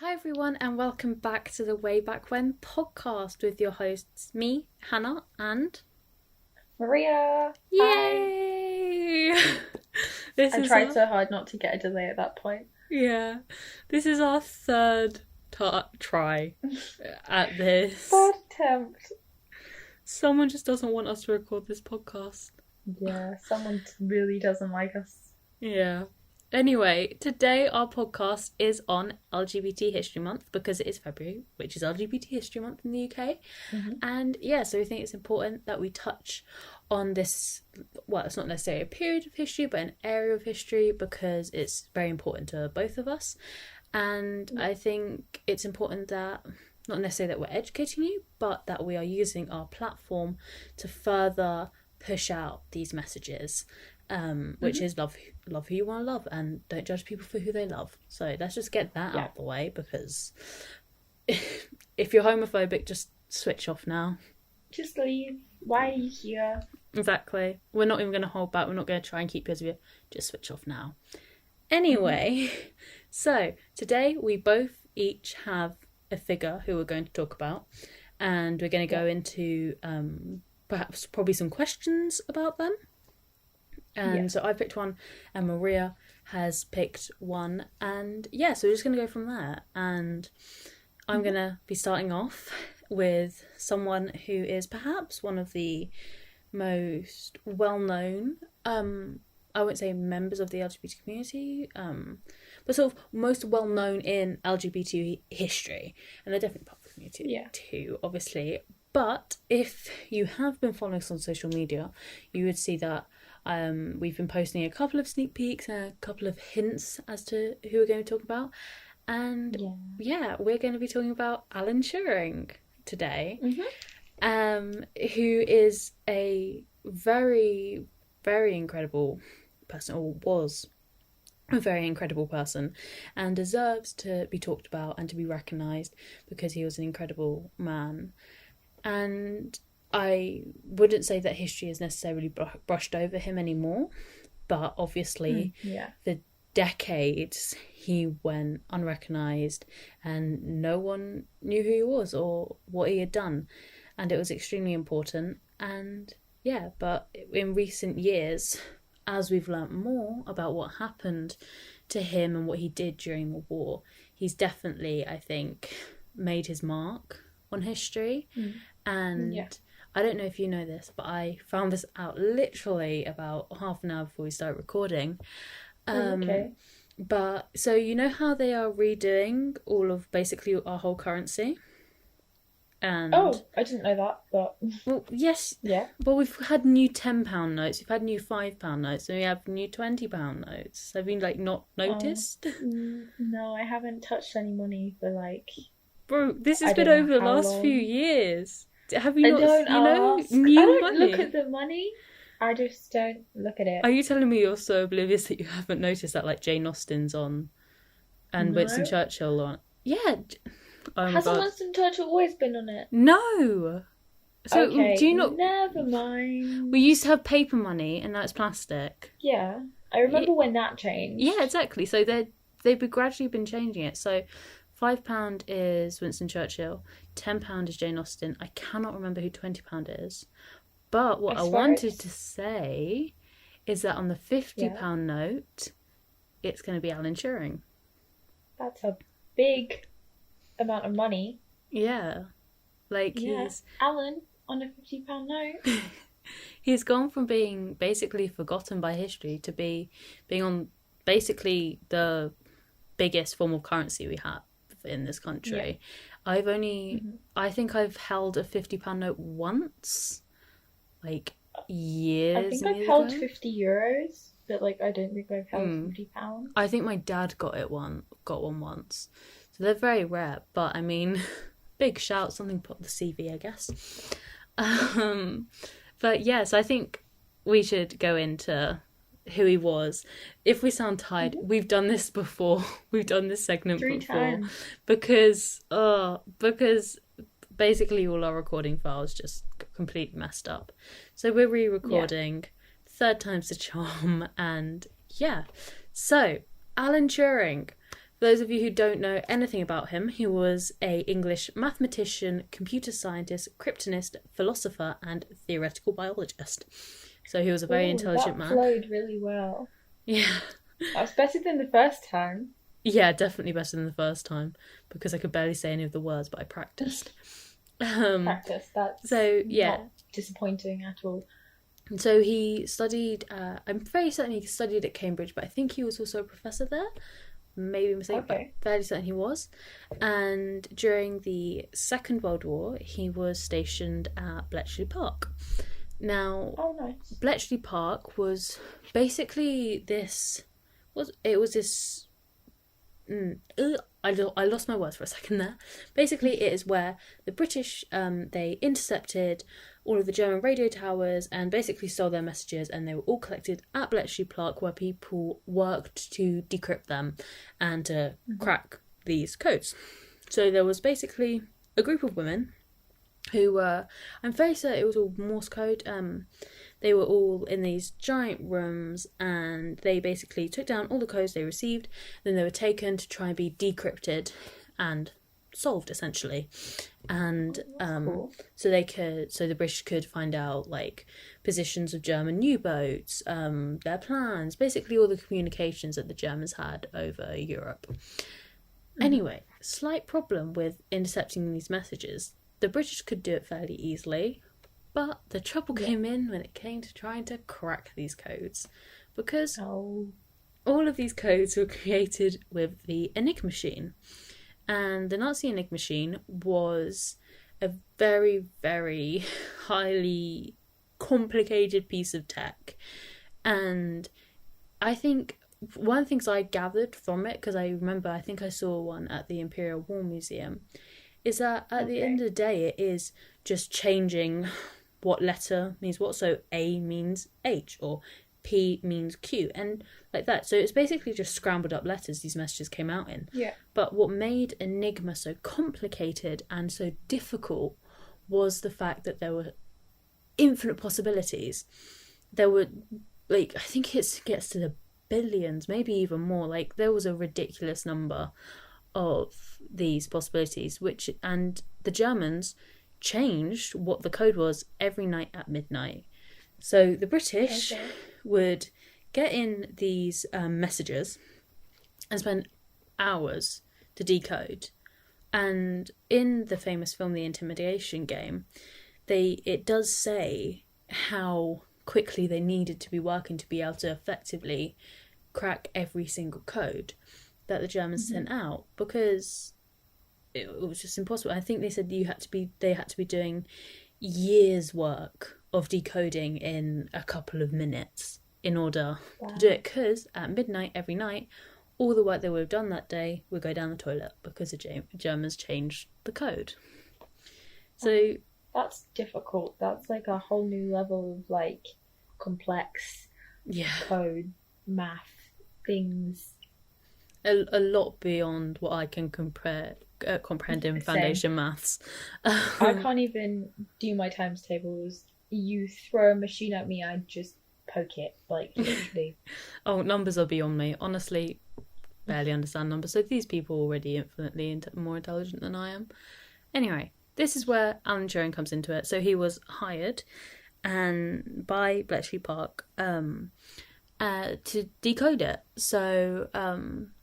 Hi everyone, and welcome back to the Way Back When podcast with your hosts, me, Hannah, and Maria, hi. yay! This I is tried so hard not to get a delay at that point. this is our third try at this. Third attempt. Someone just doesn't want us to record this podcast. Yeah, someone really doesn't like us. Yeah. Anyway, today our podcast is on LGBT History Month because it is February, which is LGBT History Month in the UK. Mm-hmm. And yeah, so we think it's important that we touch on this, well, it's not necessarily a period of history, but an area of history because it's very important to both of us. And I think it's important that, not necessarily that we're educating you, but that we are using our platform to further push out these messages. Which is love who you want to love and don't judge people for who they love. So let's just get that out of the way, because if you're homophobic, just switch off now. Just leave. Why are you here? Exactly. We're not even going to hold back. We're not going to try and keep you as you. Just switch off now. Anyway, so today we both each have a figure who we're going to talk about, and we're going to go into probably some questions about them. And so I picked one and Maria has picked one, and so we're just going to go from there. And I'm going to be starting off with someone who is perhaps one of the most well-known, I won't say members of the LGBT community, but sort of most well-known in LGBT history. And they're definitely part of the community too, obviously. But if you have been following us on social media, you would see that we've been posting a couple of sneak peeks and a couple of hints as to who we're going to talk about. And we're going to be talking about Alan Turing today, who is a very, very incredible person, or was a very incredible person, and deserves to be talked about and to be recognised because he was an incredible man. And I wouldn't say that history has necessarily brushed over him anymore, but obviously the decades he went unrecognised and no one knew who he was or what he had done, and it was extremely important. And but in recent years, as we've learnt more about what happened to him and what he did during the war, he's definitely, I think, made his mark on history. And I don't know if you know this, but I found this out literally about half an hour before we started recording. But so you know how they are redoing all of basically our whole currency? And I didn't know that, but well, yes, but we've had new £10 notes, we've had new £5 notes, and we have new £20 notes. Have you not noticed? No, I haven't touched any money for Bro, this has been over the last few years. Have you not? New I don't money. Look at the money. I just don't look at it. Are you telling me you're so oblivious that you haven't noticed that Jane Austen's on, and Winston Churchill on? Yeah. Oh Hasn't Winston Churchill always been on it? No. So do you not? Never mind. We used to have paper money, and now it's plastic. Yeah, I remember when that changed. Yeah, exactly. So they've gradually been changing it. So £5 is Winston Churchill, £10 is Jane Austen. I cannot remember who £20 is. But what I wanted to say is that on the £50 note, it's going to be Alan Turing. That's a big amount of money. Yeah. He's... Alan on a £50 note. He's gone from being basically forgotten by history to being on basically the biggest form of currency we have in this country. I've only I think I've held a £50 note once, years I think I've held €50, but I don't think I've held £50. I think my dad got one once, so they're very rare. But I mean, big shout, something put on the CV, I guess. But so I think we should go into who he was. If we sound tired, we've done this before. We've done this segment 3 before times. because basically all our recording files just completely messed up. So we're re-recording. Third time's the charm. And so Alan Turing, For those of you who don't know anything about him, he was a English mathematician, computer scientist, kryptonist, philosopher, and theoretical biologist. So he was a very intelligent man. That flowed really well. Yeah. That was better than the first time. Yeah, definitely better than the first time, because I could barely say any of the words, but I practiced. Practice. That's not disappointing at all. So he studied, I'm very certain he studied at Cambridge, but I think he was also a professor there. Maybe a mistake, but fairly certain he was. And during the Second World War, he was stationed at Bletchley Park. Now, nice. Bletchley Park was basically this. I lost my words for a second there. Basically, it is where the British they intercepted all of the German radio towers and basically stole their messages, and they were all collected at Bletchley Park, where people worked to decrypt them and to crack these codes. So there was basically a group of women who were, I'm very certain it was all Morse code. They were all in these giant rooms, and they basically took down all the codes they received. Then they were taken to try and be decrypted and solved, essentially. And cool. so the British could find out like positions of German U-boats, their plans, basically all the communications that the Germans had over Europe. Anyway, slight problem with intercepting these messages. The British could do it fairly easily, but the trouble came in when it came to trying to crack these codes, because all of these codes were created with the Enigma machine. And the Nazi Enigma machine was a very, very highly complicated piece of tech. And I think one of the things I gathered from it, because I remember I think I saw one at the Imperial War Museum, is that at the end of the day it is just changing what letter means what. So A means H, or P means Q, and like that. So it's basically just scrambled up letters these messages came out in. Yeah. But what made Enigma so complicated and so difficult was the fact that there were infinite possibilities. There were, like, I think it gets to the billions, maybe even more. Like, there was a ridiculous number of these possibilities, and the Germans changed what the code was every night at midnight. So the British would get in these messages and spend hours to decode. And in the famous film The Intimidation Game, it does say how quickly they needed to be working to be able to effectively crack every single code that the Germans sent out, because it was just impossible. I think they said they had to be doing years' work of decoding in a couple of minutes in order to do it, because at midnight every night all the work they would have done that day would go down the toilet because the Germans changed the code. So that's difficult. That's like a whole new level of like complex code, math, things. A lot beyond what I can comprehend in foundation maths. I can't even do my times tables. You throw a machine at me, I just poke it, like, literally. Oh, numbers are beyond me. Honestly, barely understand numbers. So these people are already infinitely more intelligent than I am. Anyway, this is where Alan Turing comes into it. So he was hired by Bletchley Park to decode it. So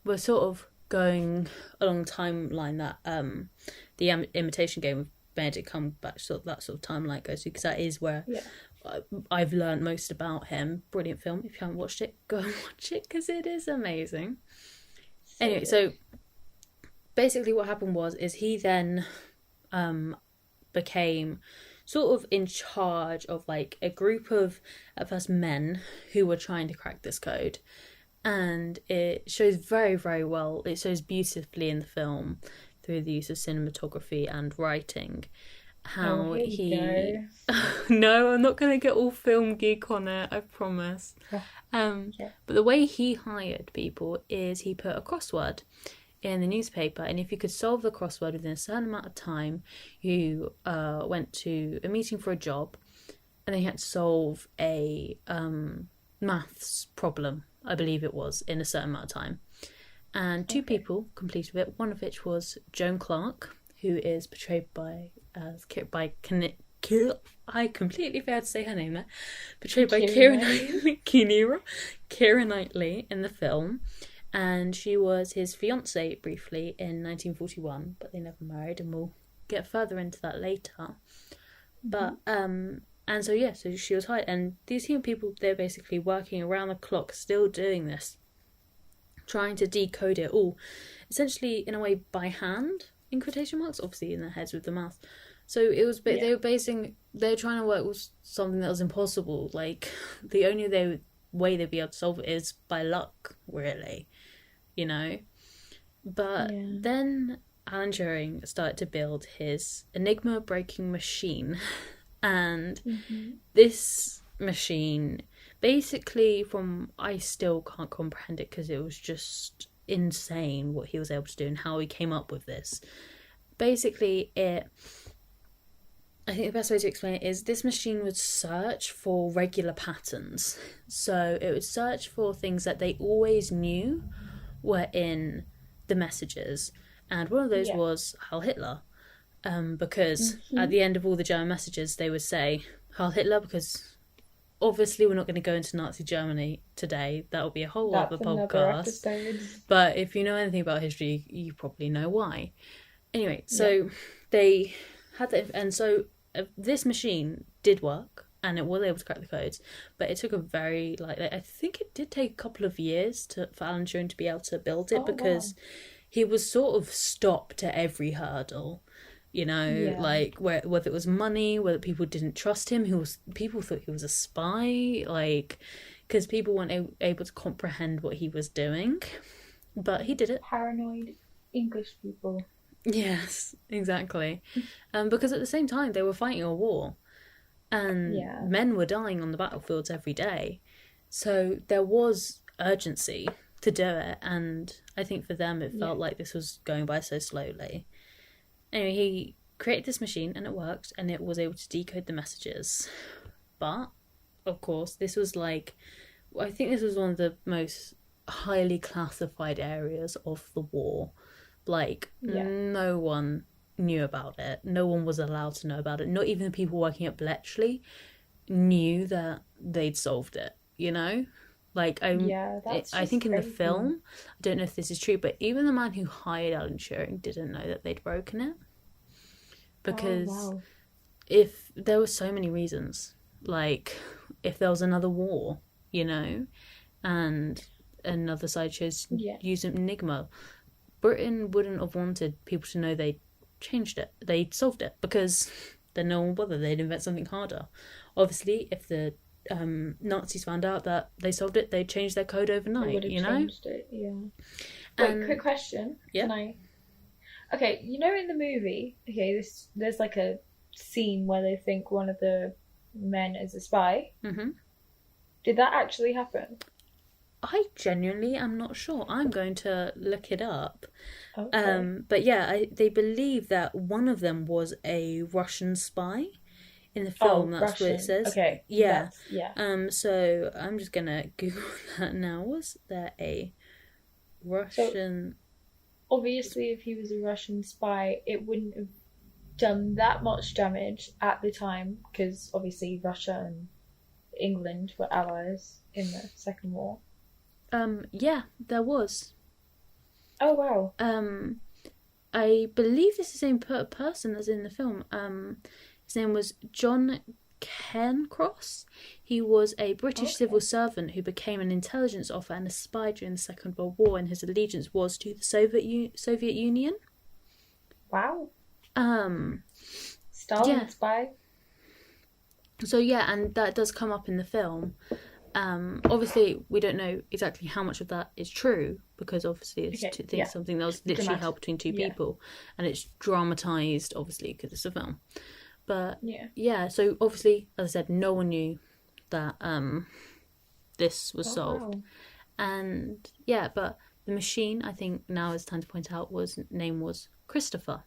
we're sort of going along the timeline that the Imitation Game made it come back, that sort of timeline goes to, because that is where I've learned most about him. Brilliant film. If you haven't watched it, go and watch it, because it is amazing. Anyway, so basically what happened is he then became sort of in charge of like a group of, at first, men who were trying to crack this code. And it shows very, very well, it shows beautifully in the film through the use of cinematography and writing how No, I'm not going to get all film geek on it, I promise. But the way he hired people is he put a crossword in the newspaper, and if you could solve the crossword within a certain amount of time, you went to a meeting for a job, and then you had to solve a maths problem, I believe it was, in a certain amount of time. and two people completed it. One of which was Joan Clark, who is portrayed by I completely failed to say her name there. Portrayed by Keira Knightley in the film, and she was his fiancée briefly in 1941, but they never married, and we'll get further into that later. But and so she was hired, and these human people, they're basically working around the clock, still doing this, trying to decode it all, essentially in a way by hand, in quotation marks, obviously in their heads with the math. So it was, they were trying to work with something that was impossible. Like, the only way they'd be able to solve it is by luck, really, you know. But then Alan Turing started to build his Enigma breaking machine, and this machine, basically, I still can't comprehend it because it was just insane what he was able to do and how he came up with this. Basically, I think the best way to explain it is this machine would search for regular patterns. So it would search for things that they always knew were in the messages. And one of those was Heil Hitler. Because at the end of all the German messages, they would say Heil Hitler, because obviously we're not going to go into Nazi Germany today. That will be a whole other podcast. But if you know anything about history, you probably know why. Anyway, so they had that, and so this machine did work, and it was able to crack the codes, but it took a very, I think it did take a couple of years for Alan Turing to be able to build it, because he was sort of stopped at every hurdle, you know, like whether it was money, whether people didn't trust him, people thought he was a spy, like, because people weren't able to comprehend what he was doing, but he did it. Paranoid English people. Yes, exactly. Because at the same time, they were fighting a war, and men were dying on the battlefields every day. So there was urgency to do it, and I think for them it felt like this was going by so slowly. Anyway, he created this machine, and it worked, and it was able to decode the messages. But, of course, this was I think this was one of the most highly classified areas of the war. No one knew about it. No one was allowed to know about it. Not even the people working at Bletchley knew that they'd solved it, you know? I think in the film, I don't know if this is true, but even the man who hired Alan Turing didn't know that they'd broken it. Because if there were so many reasons, if there was another war, you know, and another side chose to use Enigma, Britain wouldn't have wanted people to know they changed it, they solved it, because then no one would bother, they'd invent something harder. Obviously, if the Nazis found out that they solved it, they'd change their code overnight, you know? Changed it, Wait, quick question. Yeah. Okay, you know in the movie, there's a scene where they think one of the men is a spy. Mm-hmm. Did that actually happen? I genuinely am not sure. I'm going to look it up. Okay. But they believe that one of them was a Russian spy in the film. That's Russian. what it says. Okay. Yeah. So I'm just gonna Google that now. Was there a Russian? So, obviously, if he was a Russian spy, it wouldn't have done that much damage at the time, because obviously Russia and England were allies in the Second War. There was. Oh, wow. I believe this is the same person as in the film. His name was John Cairncross. He was a British civil servant who became an intelligence officer and a spy during the Second World War, and his allegiance was to the Soviet Union. Wow. Stalin spy. So and that does come up in the film. Obviously, we don't know exactly how much of that is true, because obviously it's something that was literally held between two people, and it's dramatised, obviously, because it's a film. But so obviously, as I said, no one knew that this was solved. Wow. And but the machine, I think now is time to point out, name was Christopher,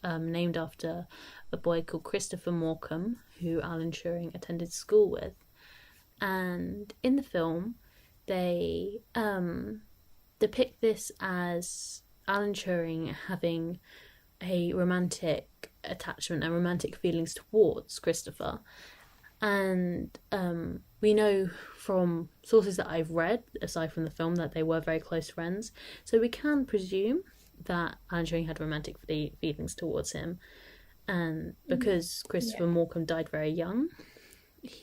named after a boy called Christopher Morcom, who Alan Turing attended school with. And in the film, they depict this as Alan Turing having a romantic attachment and romantic feelings towards Christopher. And we know from sources that I've read, aside from the film, that they were very close friends. So we can presume that Alan Turing had romantic feelings towards him. And because Christopher Morcom died very young,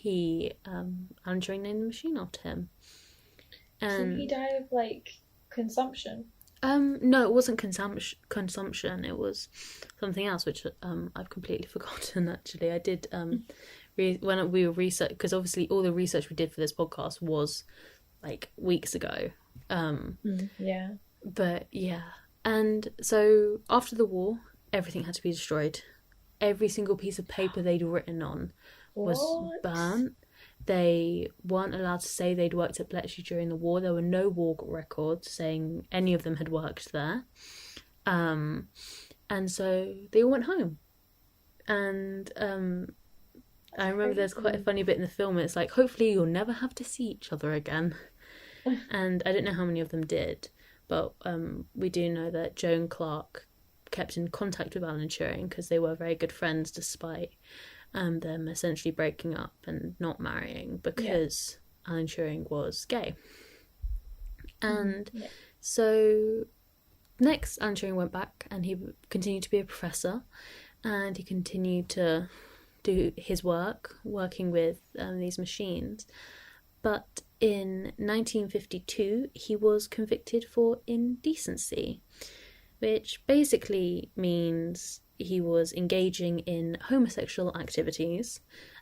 Alan Turing named the machine after him. And so he died of, like, consumption? No, it wasn't consumption. It was something else, which I've completely forgotten, actually. I did... when we were research, because obviously all the research we did for this podcast was like weeks ago. Yeah. But yeah. And so after the war, everything had to be destroyed. Every single piece of paper they'd written on was burnt. They weren't allowed to say they'd worked at Bletchley during the war. There were no war records saying any of them had worked there. And so they all went home. And I remember there's quite a funny bit in the film. It's like, hopefully you'll never have to see each other again. And I don't know how many of them did, but we do know that Joan Clark kept in contact with Alan Turing because they were very good friends despite them essentially breaking up and not marrying because Alan Turing was gay. And so next, Alan Turing went back and he continued to be a professor, and he continued to do his work working with these machines. But in 1952 he was convicted for indecency, which basically means he was engaging in homosexual activities,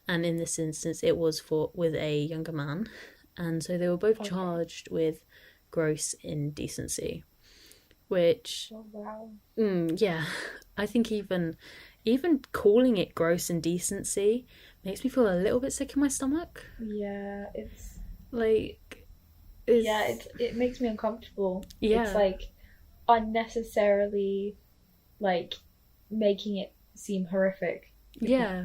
and in this instance it was with a younger man, and so they were both charged with gross indecency, which I think even calling it gross indecency makes me feel a little bit sick in my stomach. Yeah, it's like... it makes me uncomfortable. Yeah. It's like unnecessarily like making it seem horrific. Yeah.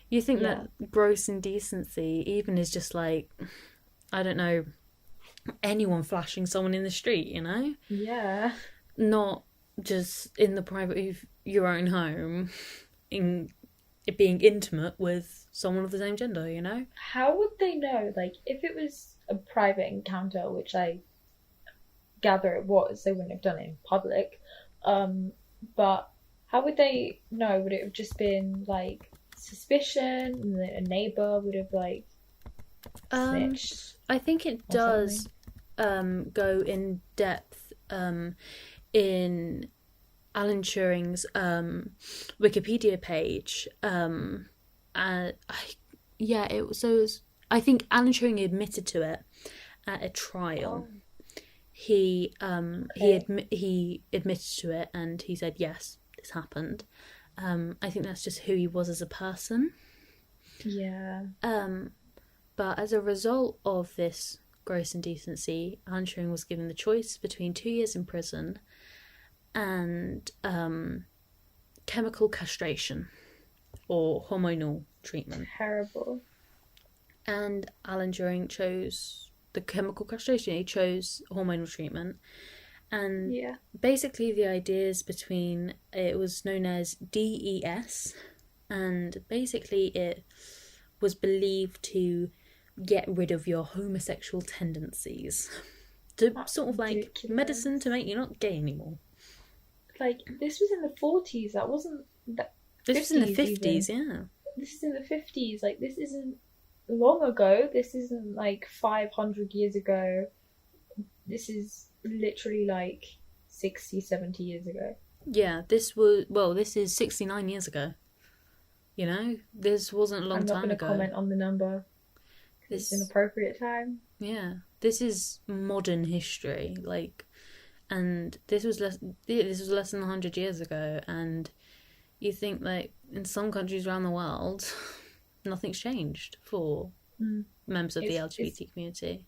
You think that gross indecency even is just like, I don't know, anyone flashing someone in the street, you know? Yeah. Not just in the private of your own home, in it being intimate with someone of the same gender, you know? How would they know? Like, if it was a private encounter, which I gather it was, they wouldn't have done it in public. But how would they know? Would it have just been like suspicion, and a neighbour would have like snitched? I think it does go in depth in Alan Turing's Wikipedia page. I think Alan Turing admitted to it at a trial. He admitted to it and he said, yes, this happened. I think that's just who he was as a person. Yeah. But as a result of this gross indecency, Alan Turing was given the choice between 2 years in prison and chemical castration or hormonal treatment. Terrible. And Alan Turing chose the chemical castration. He chose hormonal treatment. And basically the ideas between it was known as DES, and basically it was believed to get rid of your homosexual tendencies. That's sort of like ridiculous. Medicine to make you not gay anymore. Like, this was in the 40s, that wasn't... This was in the 50s, even. yeah. This is in the 50s, like, this isn't long ago, this isn't like 500 years ago, this is literally like 60, 70 years ago. Yeah, this is 69 years ago. You know, this wasn't a long time ago. I'm not going to comment on the number. It's an appropriate time. Yeah, this is modern history, like, and this was less than 100 years ago, and you think, like, in some countries around the world, nothing's changed for members of the LGBT community.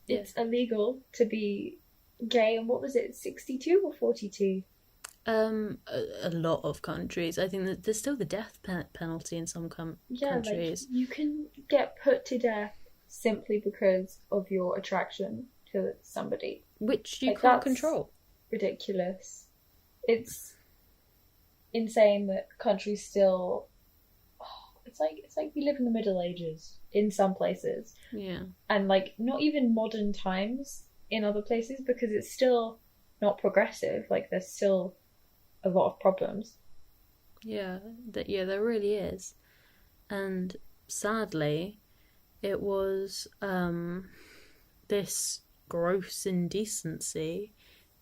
It's illegal to be gay, and what was it, 62 or 42? A lot of countries. I think that there's still the death penalty in some countries. Like, you can get put to death simply because of your attraction to somebody. which you Like, can't that's control. ridiculous. It's insane that countries still. It's like we live in the Middle Ages in some places, Yeah. and like not even modern times in other places, because it's still not progressive. Like, there's still a lot of problems. Yeah, there really is. And sadly, it was this gross indecency,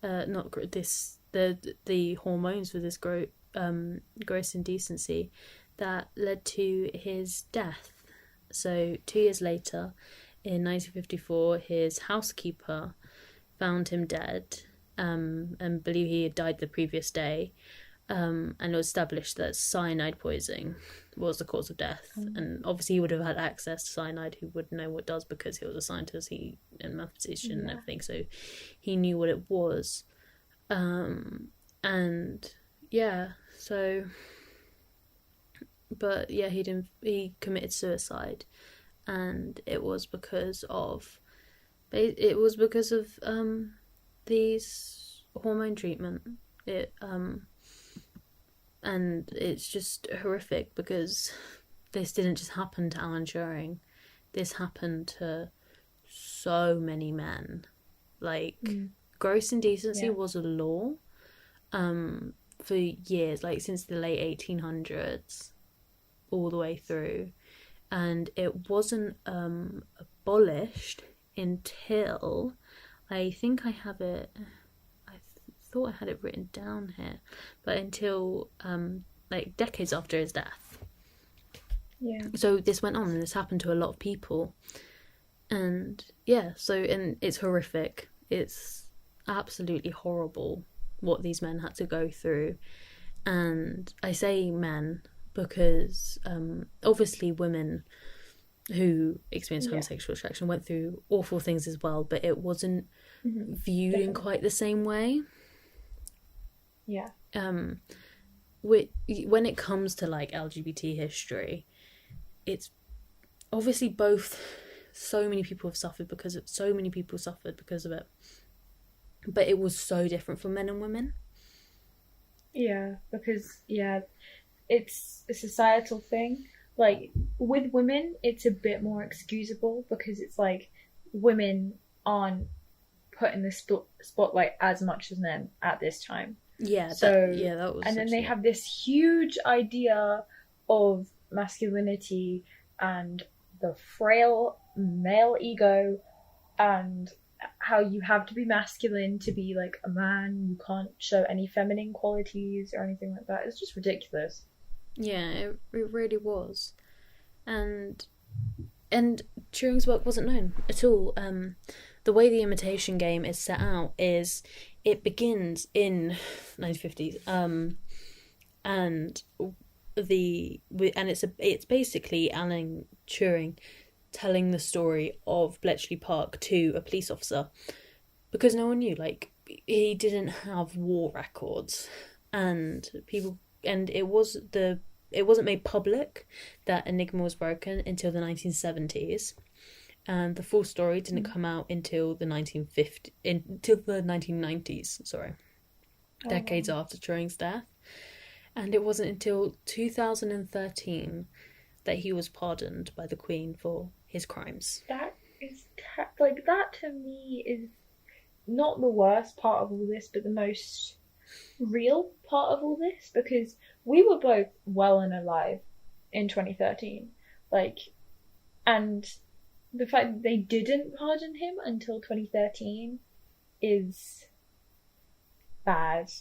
not this the hormones for this gross indecency that led to his death. So 2 years later, in 1954, his housekeeper found him dead, and believed he had died the previous day. And it was established that cyanide poisoning was the cause of death. And obviously, he would have had access to cyanide. He would know what it does because he was a scientist, and mathematician and everything. So he knew what it was. And yeah, so. But yeah, he committed suicide, and it was because of these hormone treatment. And it's just horrific because this didn't just happen to Alan Turing. This happened to so many men. Like, gross indecency was a law for years, like since the late 1800s all the way through. And it wasn't abolished until, I think I have it, thought I had it written down here, but until like decades after his death. Yeah. So this went on, and this happened to a lot of people, and and it's horrific. It's absolutely horrible what these men had to go through. And I say men because obviously women who experience homosexual attraction went through awful things as well, but it wasn't viewed in quite the same way. Yeah. When it comes to like LGBT history, it's obviously both. So many people have suffered because of it, but it was so different for men and women. Yeah, because it's a societal thing. Like, with women, it's a bit more excusable because it's like women aren't put in the spotlight as much as men at this time. Yeah, that was. And then they have this huge idea of masculinity and the frail male ego, and how you have to be masculine to be like a man. You can't show any feminine qualities or anything like that. It's just ridiculous. Yeah, it really was. And Turing's work wasn't known at all. The way the Imitation Game is set out is it begins in 1950s, and it's basically Alan Turing telling the story of Bletchley Park to a police officer, because no one knew. Like, he didn't have war records, and it wasn't made public that Enigma was broken until the 1970s, and the full story didn't come out until the 1990s. Sorry, decades after Turing's death, and it wasn't until 2013 that he was pardoned by the Queen for his crimes. That to me is not the worst part of all this, but the most real part of all this, because we were both well and alive in 2013, and the fact that they didn't pardon him until 2013 is bad.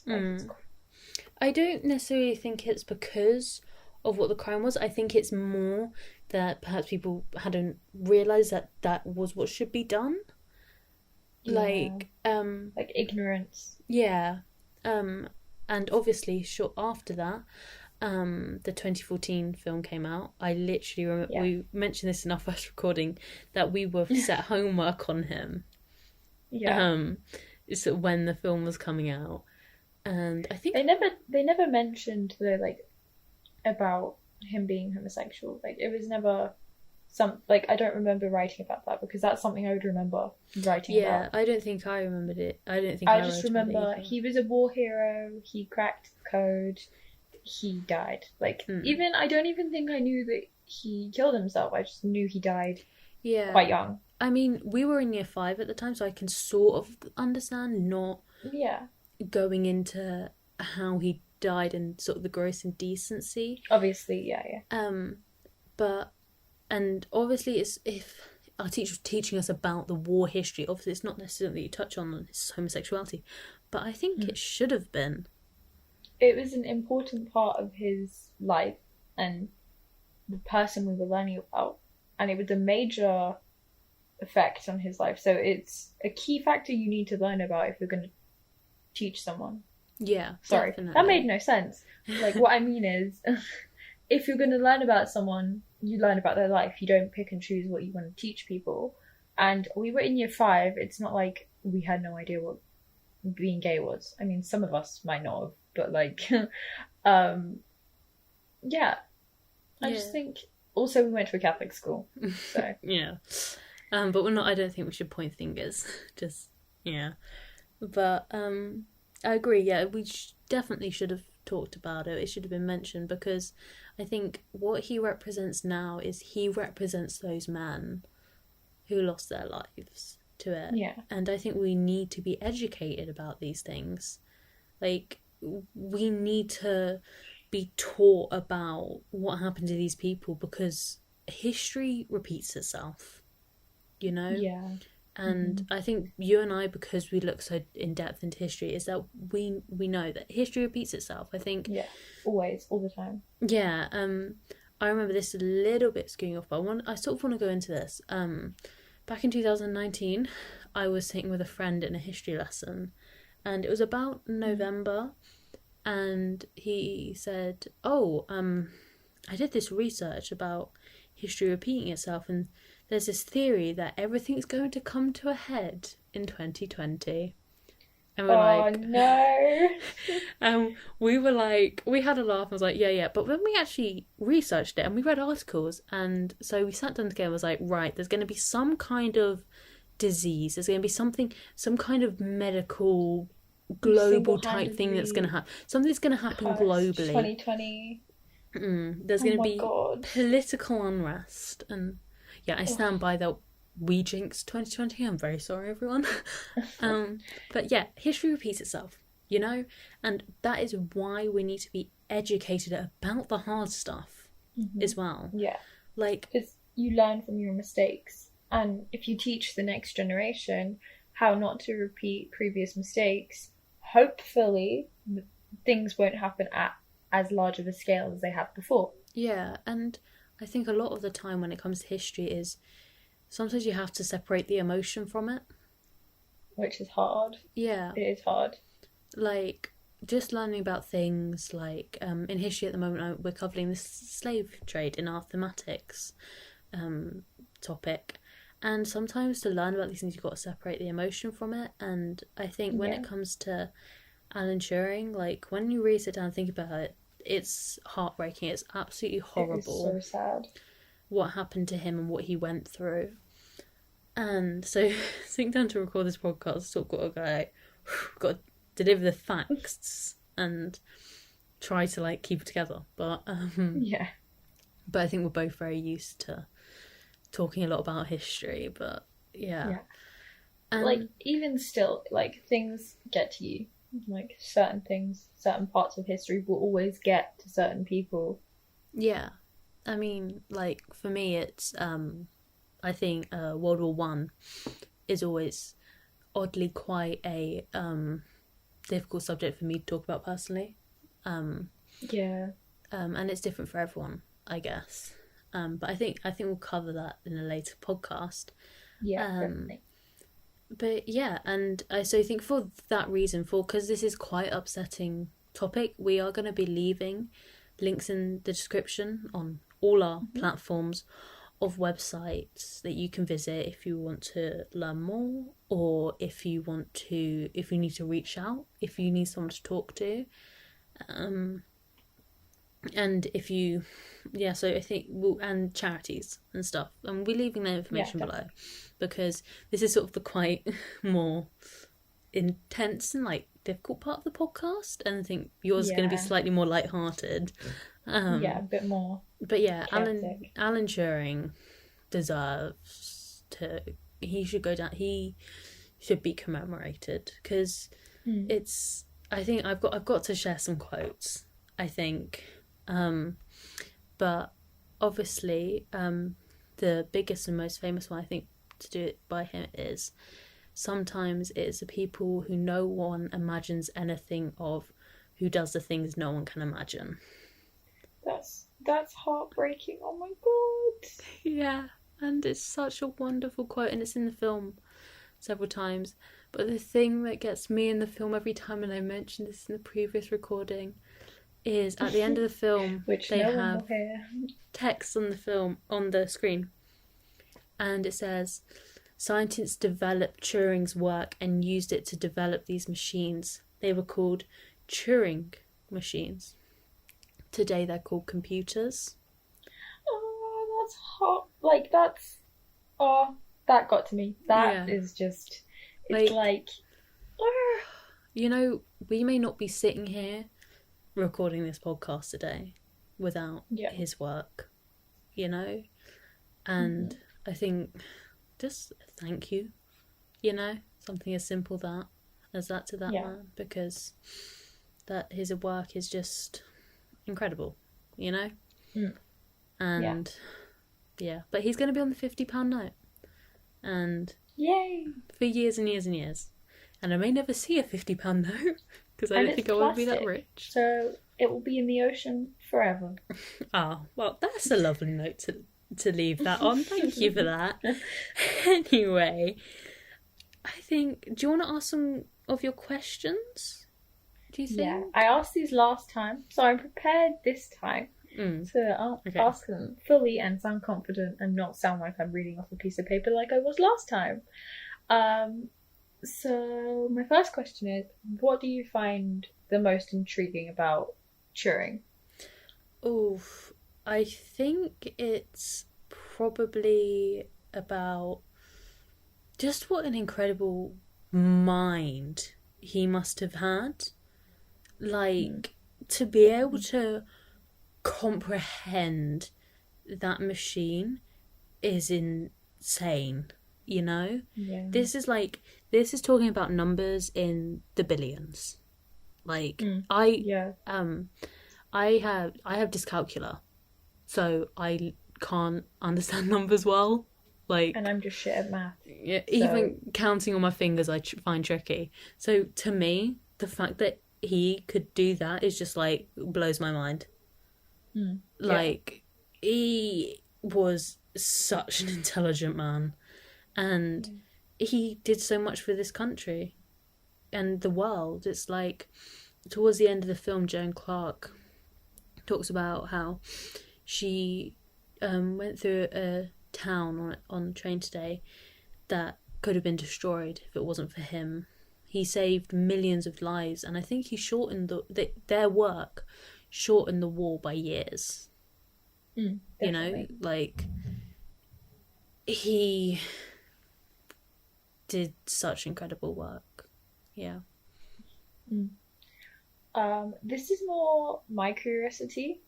I don't necessarily think it's because of what the crime was. I think it's more that perhaps people hadn't realised that was what should be done. Like ignorance. Yeah. And obviously short after that, the 2014 film came out. I literally remember, we mentioned this in our first recording, that we were set homework on him. Yeah. So when the film was coming out. And I think they never mentioned about him being homosexual. Like, it was never I don't remember writing about that, because that's something I would remember writing Yeah, about. I don't think I remembered it. I don't think I I just wrote about it remember either. he was a war hero, he cracked the code, he died. Even I don't even think I knew that he killed himself. I just knew he died Yeah. quite young. I mean, we were in year 5 at the time, so I can sort of understand not Yeah. going into how he died and sort of the gross indecency. Obviously, yeah. But and obviously it's if our teacher was teaching us about the war history, obviously it's not necessarily touch on his homosexuality, but I think it should have been. It was an important part of his life and the person we were learning about, and it was a major effect on his life. So it's a key factor you need to learn about if you're going to teach someone. Yeah, Sorry, definitely. that made no sense. What I mean is, if you're going to learn about someone, you learn about their life. You don't pick and choose what you want to teach people. And we were in year 5. It's not like we had no idea what being gay was. I mean, some of us might not have, but yeah. I just think. Also, we went to a Catholic school, so yeah. But we're not. I don't think we should point fingers. Just yeah. But I agree. Yeah, we definitely should have talked about it. It should have been mentioned, because I think what he represents now is he represents those men who lost their lives to it. yeah. And I think we need to be educated about these things. We need to be taught about what happened to these people, because history repeats itself, Yeah. And I think you and I, because we look so in depth into history, is that we know that history repeats itself. I think always, all the time. Yeah, I remember this a little bit skewing off, but I sort of want to go into this. Back in 2019, I was sitting with a friend in a history lesson, and it was about November, and he said, "Oh, I did this research about history repeating itself, and there's this theory that everything's going to come to a head in 2020." And we're no. We were like, we had a laugh and was like, yeah. But when we actually researched it and we read articles, and so we sat down together and was like, right, there's going to be some kind of disease. There's going to be some kind of medical, global type thing that's going to happen. Something's going to happen globally. 2020. There's going to be political unrest. And yeah, I stand by that. We jinxed 2020. I'm very sorry, everyone. But yeah, history repeats itself, and that is why we need to be educated about the hard stuff as well. Yeah. Because you learn from your mistakes, and if you teach the next generation how not to repeat previous mistakes, hopefully things won't happen at as large of a scale as they have before. Yeah, and I think a lot of the time when it comes to history is sometimes you have to separate the emotion from it. Which is hard. Yeah. It is hard. Just learning about things in history at the moment, we're covering the slave trade in our thematics topic. And sometimes to learn about these things, you've got to separate the emotion from it. And I think when it comes to Alan Turing, when you really sit down and think about it, it's heartbreaking. It's absolutely horrible. It is so sad. What happened to him and what he went through. And so sitting down to record this podcast, sort of got to deliver the facts and try to keep it together. But but I think we're both very used to talking a lot about history. But yeah. And even still, things get to you. Certain things, certain parts of history will always get to certain people. Yeah. I mean, for me, it's I think World War One is always oddly quite a difficult subject for me to talk about personally. And it's different for everyone, I guess. But I think we'll cover that in a later podcast. Yeah, definitely. But yeah, and so I think for that reason, because this is quite an upsetting topic, we are going to be leaving links in the description on all our platforms of websites that you can visit if you want to learn more, or if you need to reach out, if you need someone to talk to. And if you, yeah, so I think, and charities and stuff. And we'll be leaving their information below, because this is sort of the quite more intense and like difficult part of the podcast, and I think yours is going to be slightly more lighthearted. Yeah, a bit more. But yeah, chaotic. Alan Turing deserves to. He should go down. He should be commemorated, because it's. I think I've got to share some quotes. I think, but obviously, the biggest and most famous one I think to do it by him is, sometimes it's the people who no one imagines anything of, who does the things no one can imagine. That's heartbreaking. Oh my god. Yeah, and it's such a wonderful quote, and it's in the film several times. But the thing that gets me in the film every time, and I mentioned this in the previous recording, is at the end of the film, which they no have one will hear. text on the screen, and it says, "Scientists developed Turing's work and used it to develop these machines. They were called Turing machines. Today they're called computers." Oh, that's hot. Like, that's... Oh, that got to me. That is just... It's like... You know, we may not be sitting here recording this podcast today without his work, you know? And I think, just thank you, you know? Something as simple as that to that man, because that his work is just incredible, you know? And but he's going to be on the £50 note, and yay, for years and years and years, and I may never see a £50 note, because I don't think I will be that rich, so it will be in the ocean forever. Well, that's a lovely note to leave that on. Thank you for that. Anyway, I think, do you want to ask some of your questions? Do you think? Yeah, I asked these last time, so I'm prepared this time to ask them fully and sound confident and not sound like I'm reading off a piece of paper like I was last time. So my first question is, what do you find the most intriguing about Turing? Oof, I think it's probably about just what an incredible mind he must have had. Like, to be able to comprehend that machine is insane, you know? Yeah. This is talking about numbers in the billions. Like, I have dyscalculia, so I can't understand numbers well. Like, and I'm just shit at math. Yeah, so... even counting on my fingers I find tricky. So to me, the fact that he could do that is just like blows my mind. Like, he was such an intelligent man, and he did so much for this country and the world. It's like, towards the end of the film, Joan Clark talks about how she went through a town on a train today that could have been destroyed if it wasn't for him. He saved millions of lives, and I think he shortened their work shortened the war by years. You know, like, he did such incredible work. Yeah. This is more my curiosity.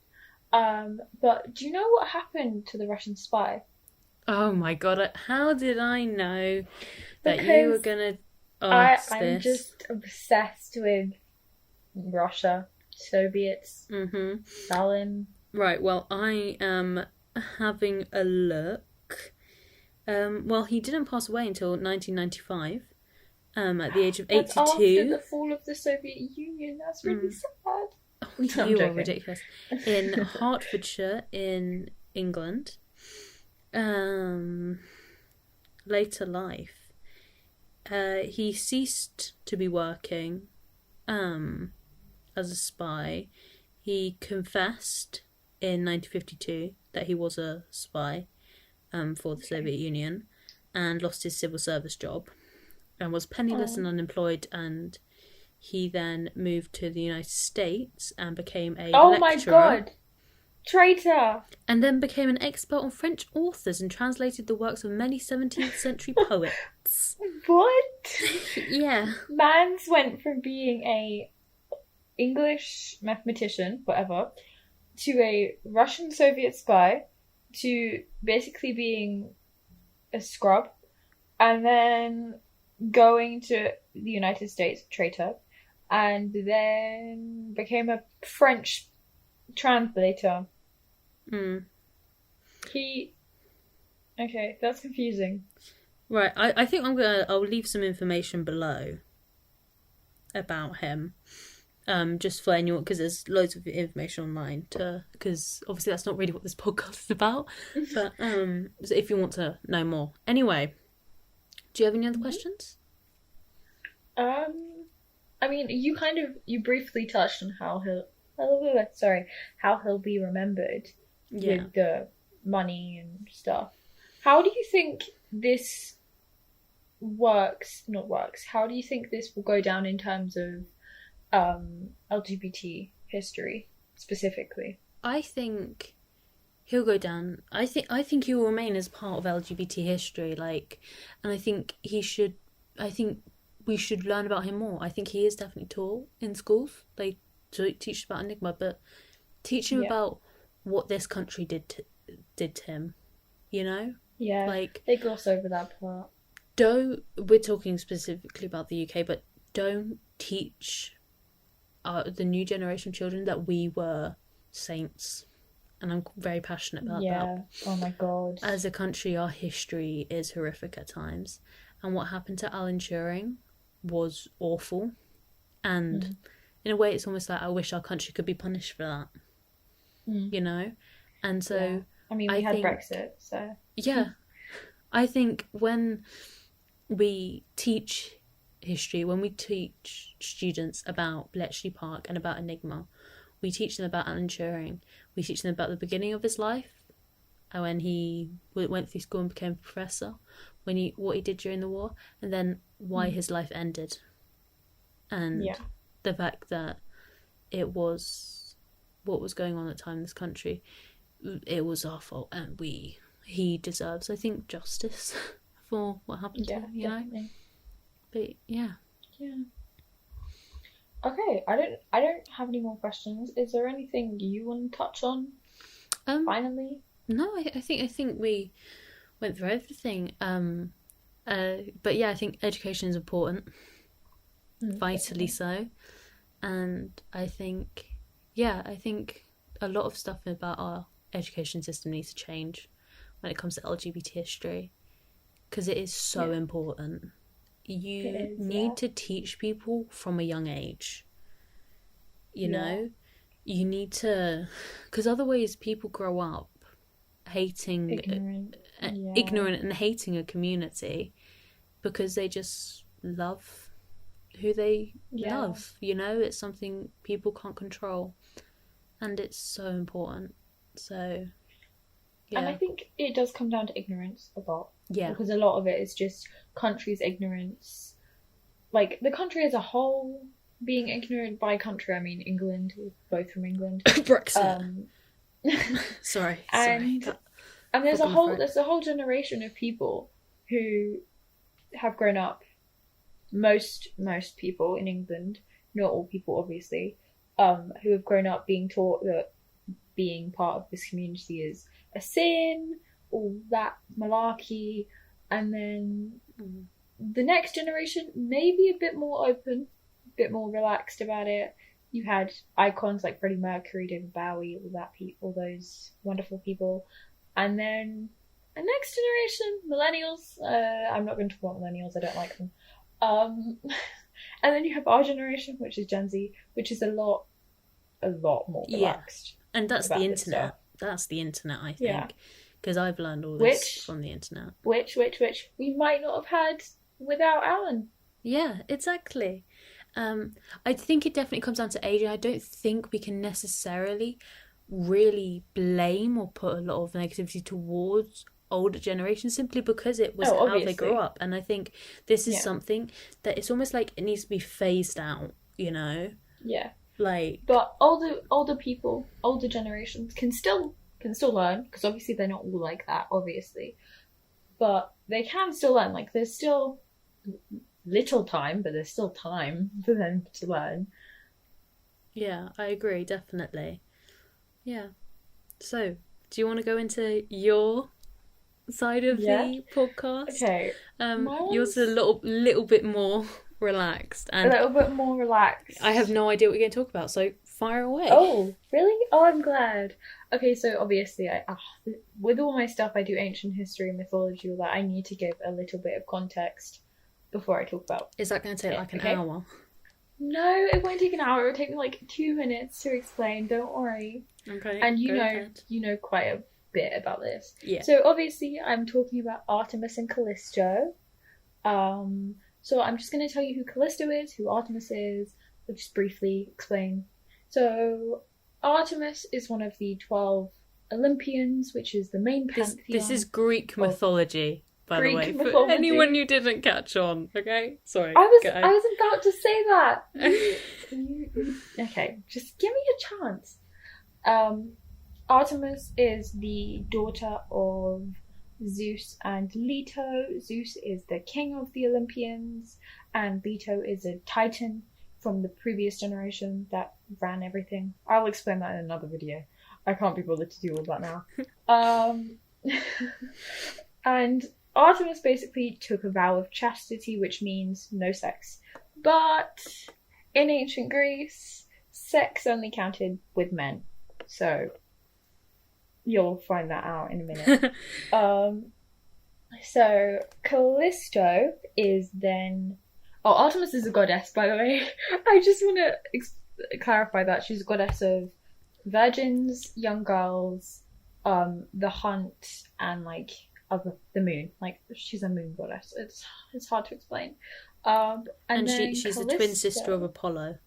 But do you know what happened to the Russian spy? Oh my god, how did I know that you were going to ask this? I'm just obsessed with Russia, Soviets, Stalin. Right, well, I am having a look. Well, he didn't pass away until 1995, at the age of 82. That's after the fall of the Soviet Union. That's really sad. Oh, you are ridiculous. In Hertfordshire, in England. Later life. He ceased to be working as a spy. He confessed in 1952 that he was a spy for the Soviet Union, and lost his civil service job and was penniless and unemployed, and he then moved to the United States and became a lecturer. My god! Traitor! And then became an expert on French authors and translated the works of many 17th century poets. What? Yeah. Mans went from being a English mathematician, whatever, to a Russian Soviet spy, to basically being a scrub, and then going to the United States, traitor, and then became a French translator. Okay, that's confusing. Right, I think I'll leave some information below about him. Just for anyone, because there's loads of information online because obviously that's not really what this podcast is about. But so if you want to know more. Anyway, do you have any other questions? I mean, you briefly touched on how he'll be remembered with the money and stuff. How do you think this works? How do you think this will go down in terms of LGBT history specifically? I think he'll go down. I think he will remain as part of LGBT history. And I think we should learn about him more. I think he is definitely taught in schools. They teach about Enigma, but teach him about what this country did to him. You know? Yeah. They gloss over that part. We're talking specifically about the UK, but don't teach the new generation of children that we were saints. And I'm very passionate about that. Yeah. Oh my God. As a country, our history is horrific at times. And what happened to Alan Turing was awful. And in a way, it's almost like I wish our country could be punished for that. You know? And so... Yeah. I mean, we had Brexit, so... Yeah. I think when we teach history, when we teach students about Bletchley Park and about Enigma, we teach them about Alan Turing. We teach them about the beginning of his life, when he went through school and became a professor, what he did during the war, and then why his life ended. And the fact that it was what was going on at the time in this country, it was our fault, and he deserves, I think, justice for what happened to him, you definitely know? But yeah. Okay, I don't have any more questions. Is there anything you want to touch on? Finally? No, I think we went through everything. But yeah, I think education is important. Vitally so. And I think a lot of stuff about our education system needs to change when it comes to LGBT history, because it is so important. You need to teach people from a young age. You know? You need to... Because otherwise people grow up hating... Ignorant and hating a community because they just love who they love. You know? It's something people can't control. And it's so important. So... Yeah. And I think it does come down to ignorance a lot. Yeah. Because a lot of it is just country's ignorance. Like, the country as a whole being ignorant. By country, I mean England. We're both from England. Brexit. Sorry. And there's a whole generation of people who have grown up, most people in England, not all people obviously, who have grown up being taught that being part of this community is a sin, all that malarkey, and then the next generation maybe a bit more open, a bit more relaxed about it. You had icons like Freddie Mercury, David Bowie, all those wonderful people, and then the next generation, millennials. I'm not going to talk about millennials; I don't like them. And then you have our generation, which is Gen Z, which is a lot more relaxed. And that's the internet. That's the internet, I think. Because I've learned all this from the internet. Which we might not have had without Alan. Yeah, exactly. I think it definitely comes down to age. I don't think we can necessarily really blame or put a lot of negativity towards older generations simply because it was how they grew up. And I think this is something that it's almost like it needs to be phased out, you know? Yeah. Like, But older people, older generations can still learn, because obviously they're not all like that, obviously. But they can still learn. Like, there's still little time, but there's still time for them to learn. yeah, I agree, definitely. Yeah. So, do you want to go into your side of the podcast? Okay. Yours is a little bit more relaxed, A and little bit more relaxed. I have no idea what you're going to talk about, so fire away. Oh, really? Oh, I'm glad. Okay, so obviously, with all my stuff, I do ancient history and mythology, all that. I need to give a little bit of context before I talk about. Is that going to take like an hour? No, it won't take an hour. It'll take me like 2 minutes to explain. Don't worry. Okay. And you know quite a bit about this. Yeah. So obviously, I'm talking about Artemis and Callisto. So I'm just going to tell you who Callisto is, who Artemis is. I'll just briefly explain. So Artemis is one of the 12 Olympians, which is the main pantheon. This is Greek mythology. By the way, mythology. for anyone you didn't catch on, okay? Sorry. I was about to say that. Okay, just give me a chance. Artemis is the daughter of Zeus and Leto. Zeus is the king of the Olympians, and Leto is a titan from the previous generation that ran everything. I'll explain that in another video. I can't be bothered to do all that now. And Artemis basically took a vow of chastity, which means no sex. But in ancient Greece, sex only counted with men. So you'll find that out in a minute. So Callisto is then... Oh, Artemis is a goddess, by the way. I just want to clarify that. She's a goddess of virgins, young girls, the hunt, and like the moon. Like, she's a moon goddess. It's hard to explain. And she's the twin sister of Apollo.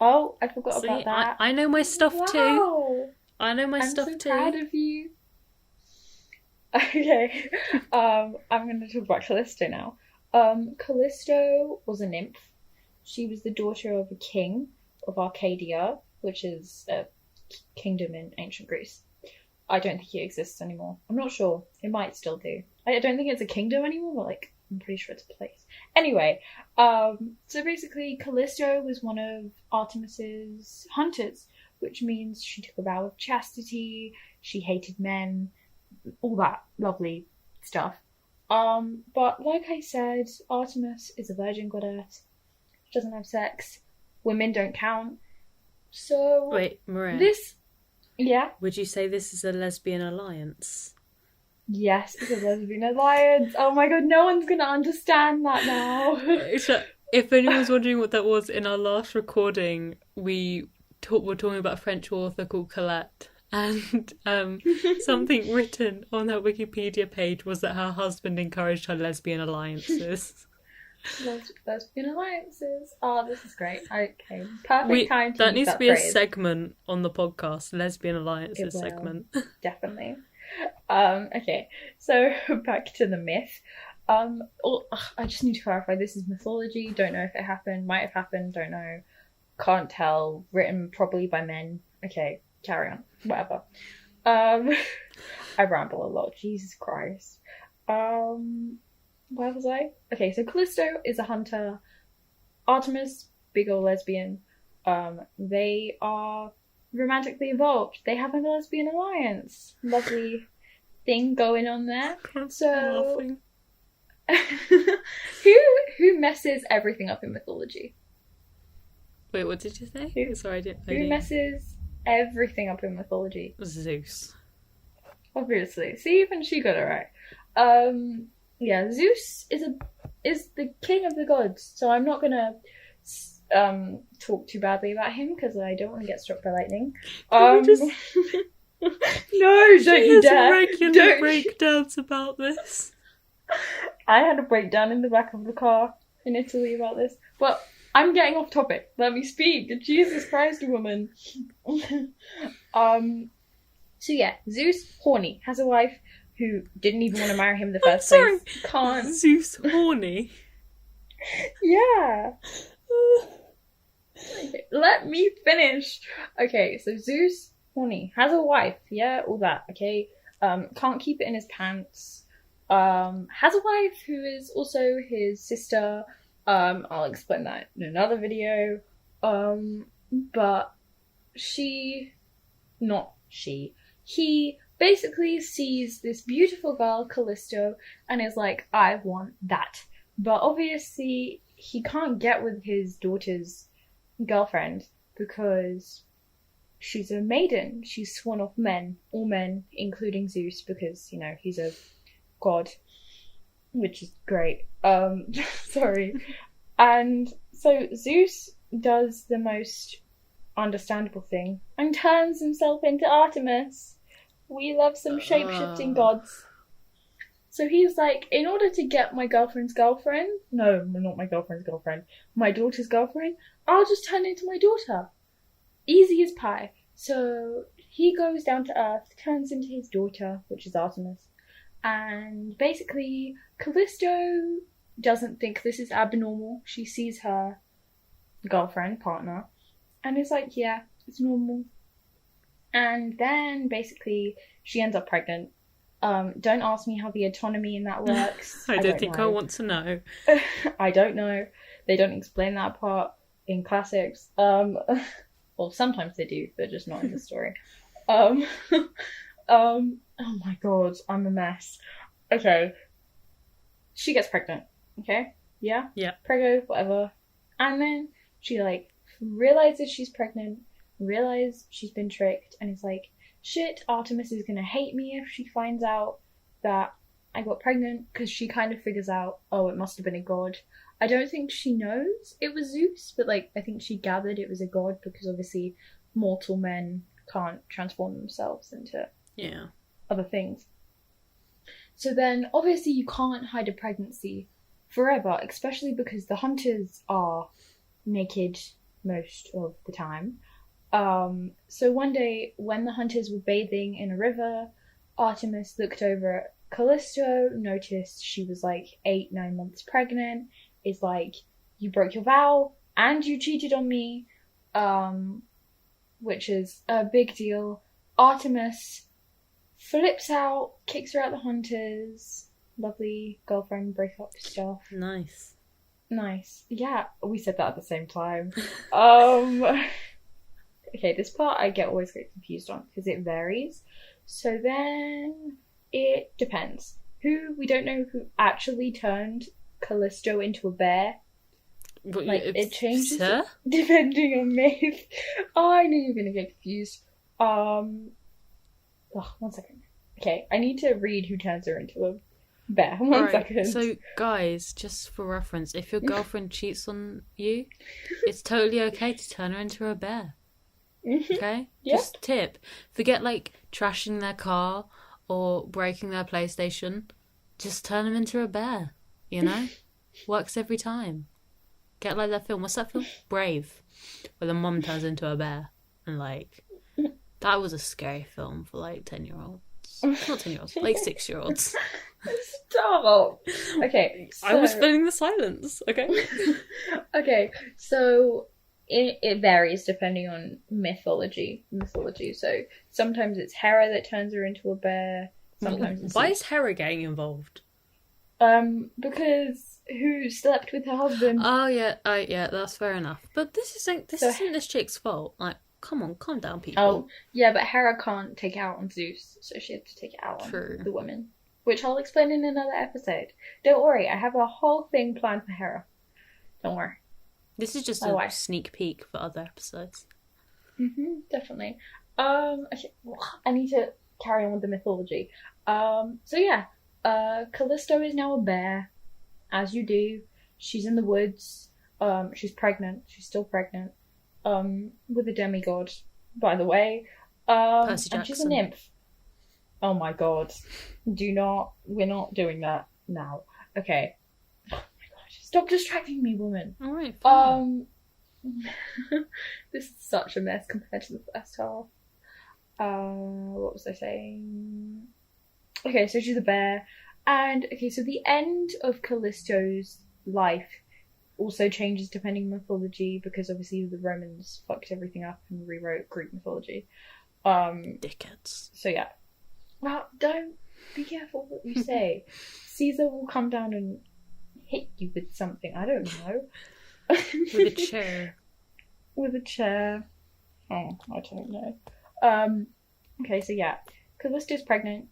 Oh, I forgot about that. I know my stuff too. I know my stuff I'm too. so proud of you. Okay. I'm going to talk about Callisto now. Callisto was a nymph. She was the daughter of a king of Arcadia, which is a kingdom in ancient Greece. I don't think it exists anymore. I'm not sure. It might still do. I don't think it's a kingdom anymore, but like, I'm pretty sure it's a place. Anyway, so basically Callisto was one of Artemis's hunters, which means she took a vow of chastity, she hated men, all that lovely stuff. But like I said, Artemis is a virgin goddess. She doesn't have sex. Women don't count. So... Wait, Maria. Yeah? Would you say this is a lesbian alliance? Yes, it's a lesbian alliance. Oh my god, no one's gonna understand that now. If anyone's wondering what that was, in our last recording, we were talking about a French author called Colette. And something written on her Wikipedia page was that her husband encouraged her lesbian alliances. Lesbian alliances. Oh, this is great. Okay, perfect time to that use needs to be phrase. a segment on the podcast. Lesbian alliances segment. Definitely. Okay, so back to the myth. I just need to clarify. This is mythology. Don't know if it happened. Might have happened. Don't know. Can't tell. Written probably by men. Okay, carry on. Whatever. I ramble a lot. Jesus Christ. Where was I? Okay, so Callisto is a hunter. Artemis, big old lesbian. They are romantically involved. They have a lesbian alliance. Lovely thing going on there. So, who messes everything up in mythology? Wait, what did you say? Sorry, I didn't. Who messes everything up in mythology? Zeus. Obviously. See, even she got it right. Yeah, Zeus is the king of the gods, so I'm not gonna talk too badly about him because I don't want to get struck by lightning. No, don't you dare! Regular breakdowns about this. I had a breakdown in the back of the car in Italy about this, but I'm getting off topic. Let me speak. Jesus Christ, woman. So yeah, Zeus, horny, has a wife who didn't even want to marry him in the first place. Can't. Zeus horny? Yeah. Okay, let me finish. Okay, so Zeus, horny, has a wife, yeah, all that, okay? Can't keep it in his pants. Has a wife who is also his sister. I'll explain that in another video. But he basically sees this beautiful girl, Callisto, and is like, I want that. But obviously, he can't get with his daughter's girlfriend because she's a maiden. She's sworn off men, all men, including Zeus, because, you know, he's a god, which is great. Sorry. And so Zeus does the most understandable thing and turns himself into Artemis. We love some shape-shifting gods. So he's like, in order to get my girlfriend's girlfriend, no, not my girlfriend's girlfriend, my daughter's girlfriend, I'll just turn into my daughter. Easy as pie. So he goes down to Earth, turns into his daughter, which is Artemis. And basically, Callisto doesn't think this is abnormal. She sees her girlfriend, partner, and is like, yeah, it's normal. And then basically she ends up pregnant. Don't ask me how the autonomy in that works. I don't think I want to know. I don't know. They don't explain that part in classics. Well, sometimes they do, but just not in the story. Oh my god, I'm a mess. Okay. She gets pregnant. Okay? Yeah? Yeah. Preggo, whatever. And then she, like, realizes she's pregnant, realizes she's been tricked, and is like, shit, Artemis is gonna hate me if she finds out that I got pregnant, because she kind of figures out, oh, it must have been a god. I don't think she knows it was Zeus, but, like, I think she gathered it was a god, because obviously mortal men can't transform themselves into other things. So then, obviously, you can't hide a pregnancy forever, especially because the hunters are naked most of the time. So one day, when the hunters were bathing in a river, Artemis looked over at Callisto, noticed she was like 8-9 months pregnant, is like, you broke your vow, and you cheated on me, which is a big deal. Artemis flips out, kicks her out the hunters. Lovely girlfriend breakup stuff. Nice. Yeah, we said that at the same time. Okay, this part I always get confused on because it varies. So then it depends. We don't know who actually turned Callisto into a bear. But like, it changes depending on myth. Oh, I knew you were gonna get confused. One second. Okay, I need to read who turns her into a bear. One second. So, guys, just for reference, if your girlfriend cheats on you, it's totally okay to turn her into a bear. Okay? Yep. Just tip. Forget, like, trashing their car or breaking their PlayStation. Just turn them into a bear. You know? Works every time. Get like that film. What's that film? Brave. Where the mum turns into a bear. And, like, that was a scary film for, like, 10-year-olds. Not 10-year-olds, like 6-year-olds. Stop! Okay, so... I was filling the silence, okay? Okay, so it varies depending on mythology. So sometimes it's Hera that turns her into a bear. Sometimes it's... Why is Hera getting involved? Because who slept with her husband? Oh, yeah, that's fair enough. But this isn't this chick's fault. Like, come on, calm down, people. Oh, yeah, but Hera can't take it out on Zeus, so she had to take it out on the women. Which I'll explain in another episode. Don't worry, I have a whole thing planned for Hera. Don't worry. This is just a sneak peek for other episodes. Definitely. Okay, I need to carry on with the mythology. So yeah, Callisto is now a bear, as you do. She's in the woods. She's pregnant. She's still pregnant. With a demigod, by the way. Percy Jackson. And she's a nymph. Oh my god. We're not doing that now. Okay. Oh my god, stop distracting me, woman. Alright, this is such a mess compared to the first half. What was I saying? Okay, so she's a bear. And, okay, so the end of Callisto's life also changes depending on mythology, because obviously the Romans fucked everything up and rewrote Greek mythology. Dickheads. So yeah. Well, don't be careful what you say. Caesar will come down and hit you with something. I don't know. With a chair. With a chair. Oh, I don't know. Okay, so yeah. Callisto's pregnant,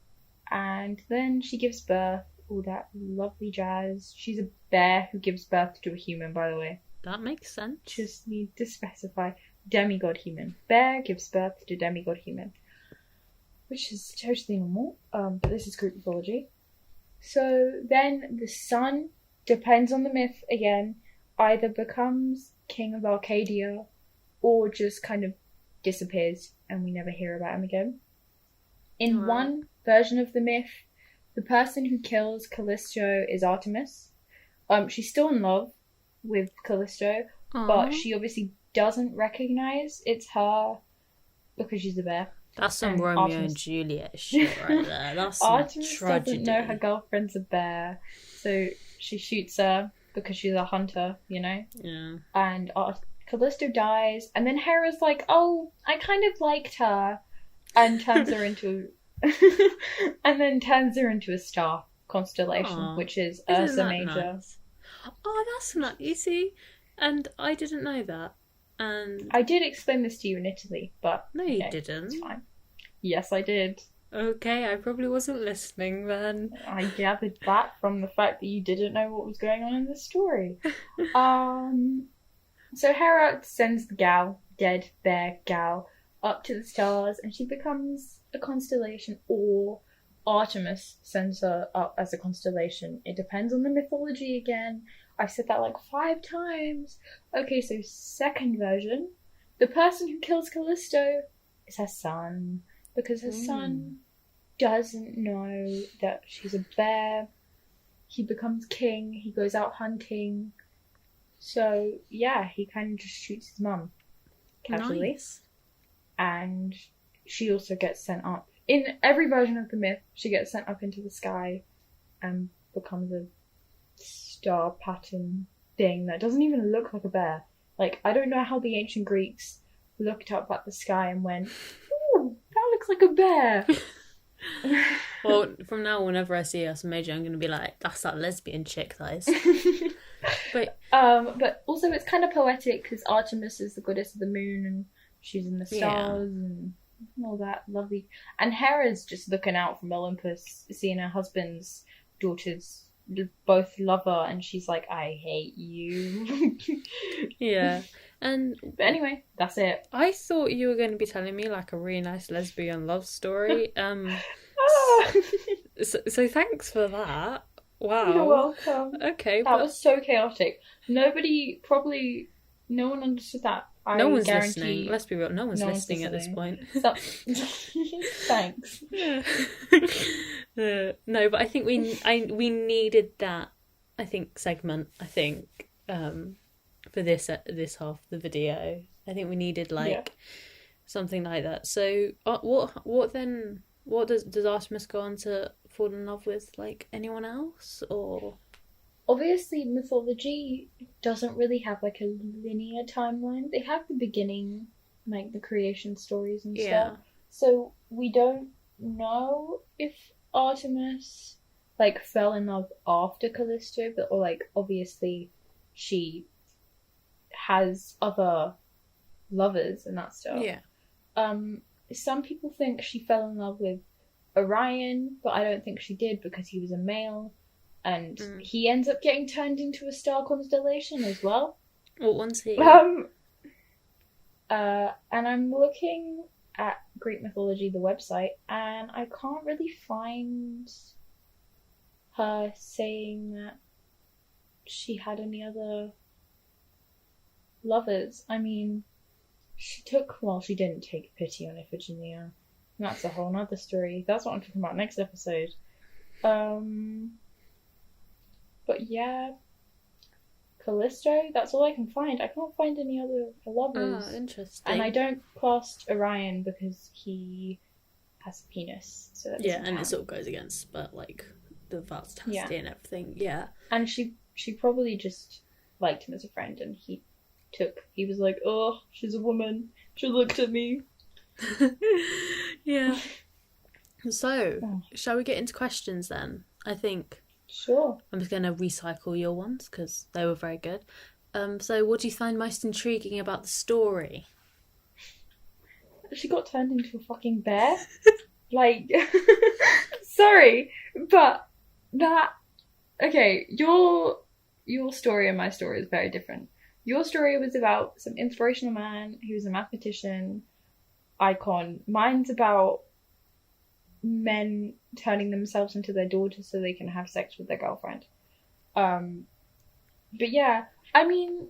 and then she gives birth. All that lovely jazz. She's a bear who gives birth to a human, by the way. That makes sense. Just need to specify. Demigod human. Bear gives birth to demigod human. Which is totally normal, but this is Greek mythology. So then the son, depends on the myth again, either becomes king of Arcadia or just kind of disappears and we never hear about him again. In one version of the myth, the person who kills Callisto is Artemis. She's still in love with Callisto, but she obviously doesn't recognize it's her because she's a bear. That's some Romeo and Juliet shit right there. That's some Artemis tragedy. doesn't know her girlfriend's a bear, so she shoots her because she's a hunter, you know? Yeah. And Callisto dies, and then Hera's like, oh, I kind of liked her, and turns her into and then turns her into a star constellation, which is Ursa Major. Nice? Oh, that's not, you see, and I didn't know that. And I did explain this to you in Italy, but no, you didn't. It's fine. Yes, I did. Okay, I probably wasn't listening then. I gathered that from the fact that you didn't know what was going on in the story. So Hera sends the gal, dead bear gal, up to the stars, and she becomes a constellation, or Artemis sends her up as a constellation. It depends on the mythology again. I've said that like 5 times. Okay, so second version. The person who kills Callisto is her son, because her son doesn't know that she's a bear. He becomes king, he goes out hunting. So, yeah, he kind of just shoots his mum casually. Nice. And she also gets sent up. In every version of the myth, she gets sent up into the sky and becomes a star pattern thing that doesn't even look like a bear. Like, I don't know how the ancient Greeks looked up at the sky and went, ooh, that looks like a bear. Well, from now on, whenever I see Ursa Major, I'm going to be like, that's that lesbian chick that is. But also it's kind of poetic because Artemis is the goddess of the moon and she's in the stars and all that lovely. And Hera's just looking out from Olympus, seeing her husband's daughters both love her, and she's like, I hate you. Yeah. But anyway, that's it. I thought you were going to be telling me like a really nice lesbian love story. So thanks for that. Wow. You're welcome. Okay. That was so chaotic. No one understood that. No one's listening. Let's be real. No one's listening at this point. Thanks. No, but I think we needed that. I think segment. For this half of the video, I think we needed something like that. So, what then? What does Artemis go on to fall in love with? Like anyone else, or? Obviously, mythology doesn't really have like a linear timeline. They have the beginning, like the creation stories and stuff. So we don't know if Artemis like fell in love after Callisto, but obviously she has other lovers and that stuff. Yeah. Some people think she fell in love with Orion, but I don't think she did because he was a male. And he ends up getting turned into a star constellation as well. What one's he? And I'm looking at Greek mythology, the website, and I can't really find her saying that she had any other lovers. I mean, she didn't take pity on Iphigenia. That's a whole nother story. That's what I'm talking about next episode. But yeah, Callisto, that's all I can find. I can't find any other lovers. Oh, interesting. And I don't class Orion because he has a penis. So that doesn't count. It sort of goes against, but the vast chastity and everything. Yeah. And she probably just liked him as a friend, and he was like, oh, she's a woman. She looked at me. Yeah. So, shall we get into questions then? I think Sure. I'm just going to recycle your ones because they were very good. So, what do you find most intriguing about the story? She got turned into a fucking bear. Like, sorry, but that. Okay, your story and my story is very different. Your story was about some inspirational man who was a mathematician icon. Mine's about men turning themselves into their daughters so they can have sex with their girlfriend. But yeah, I mean,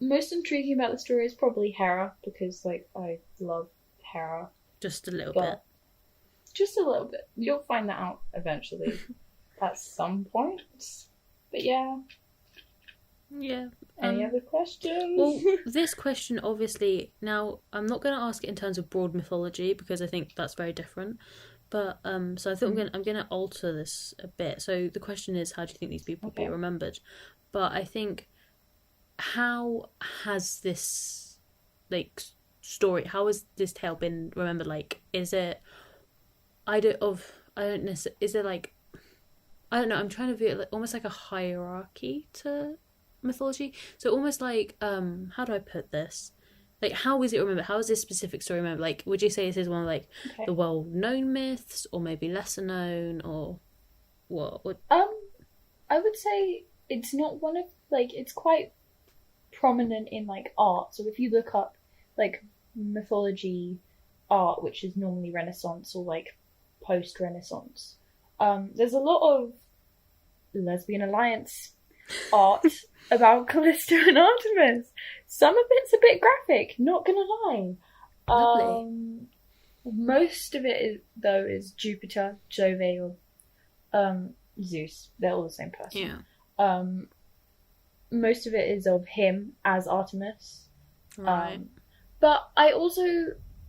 most intriguing about the story is probably Hera, because like I love Hera. Just a little bit. Just a little bit. You'll find that out eventually at some point. But yeah. Yeah. Any other questions? Well, this question, obviously, now I'm not going to ask it in terms of broad mythology because I think that's very different. But so I think I'm going to alter this a bit. So the question is, how do you think these people will be remembered? But I think, how has this story? How has this tale been remembered? Like, is it? I don't know. Is there like? I don't know. I'm trying to view it like, almost like a hierarchy to mythology. So almost like how do I put this? Like, how is it remembered? How is this specific story remembered? Like, would you say this is one of like the well-known myths, or maybe lesser known, or what? I would say it's not one of like it's quite prominent in like art. So if you look up like mythology art, which is normally Renaissance or like post-Renaissance, there's a lot of lesbian alliance art about Callisto and Artemis. Some of it's a bit graphic, not gonna lie. Lovely. Most of it is Jupiter, Jove, or Zeus. They're all the same person. Yeah. Most of it is of him as Artemis. Right. But I also,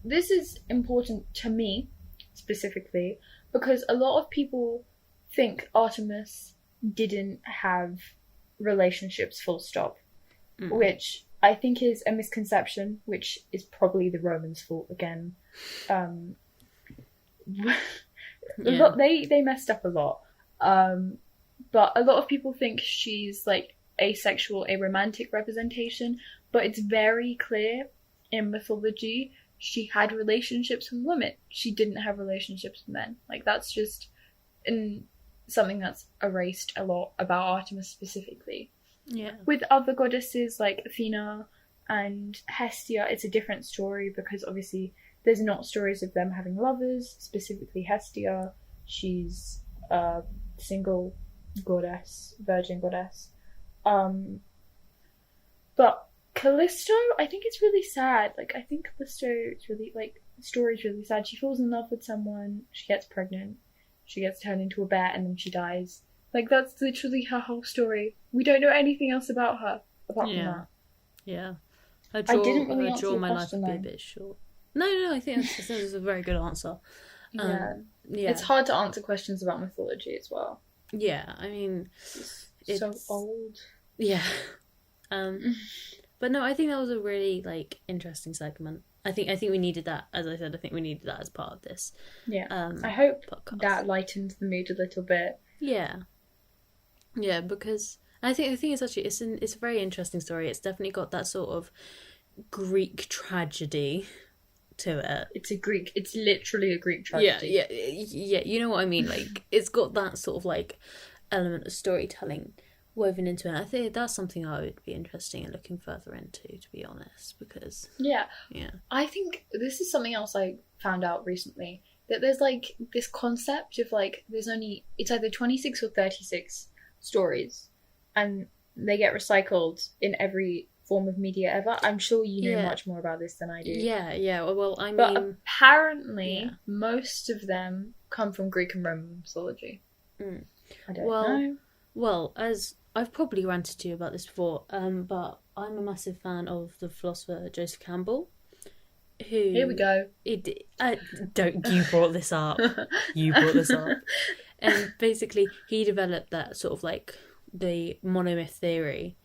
this is important to me specifically because a lot of people think Artemis didn't have relationships full stop, which I think is a misconception, which is probably the Romans' fault again. They messed up a lot. But a lot of people think she's like asexual, aromantic representation, but it's very clear in mythology she had relationships with women. She didn't have relationships with men. Like, that's just something that's erased a lot about Artemis specifically. Yeah. With other goddesses like Athena and Hestia, it's a different story because obviously there's not stories of them having lovers. Specifically Hestia, she's a single goddess, virgin goddess. But Callisto, I think it's really sad. Like, I think Callisto's really, like, the story's really sad. She falls in love with someone, she gets pregnant, she gets turned into a bear, and then she dies. Like, that's literally her whole story. We don't know anything else about her, apart from that. Yeah. I didn't really answer your my life question, would be a though. bit short. No, I think that's a very good answer. Yeah. Yeah. It's hard to answer questions about mythology as well. Yeah, I mean... It's so old. Yeah. But no, I think that was a really, like, interesting segment. I think we needed that, as I said, I think we needed that as part of this. Yeah. I hope podcast. that lightened the mood a little bit. Yeah. Yeah, because I think it's actually it's a very interesting story. It's definitely got that sort of Greek tragedy to it. It's literally a Greek tragedy. Yeah, you know what I mean? Like, it's got that sort of like element of storytelling woven into it. I think that's something I would be interested in looking further into, to be honest, because yeah, I think this is something else I found out recently, that there's like this concept of like it's either 26 or 36 stories, and they get recycled in every form of media ever. I'm sure you know much more about this than I do. Yeah. Well, I mean, but apparently most of them come from Greek and Roman mythology. I don't know. Well, as I've probably ranted to you about this before, but I'm a massive fan of the philosopher Joseph Campbell. Here we go. You brought this up. And basically, he developed that sort of like the monomyth theory,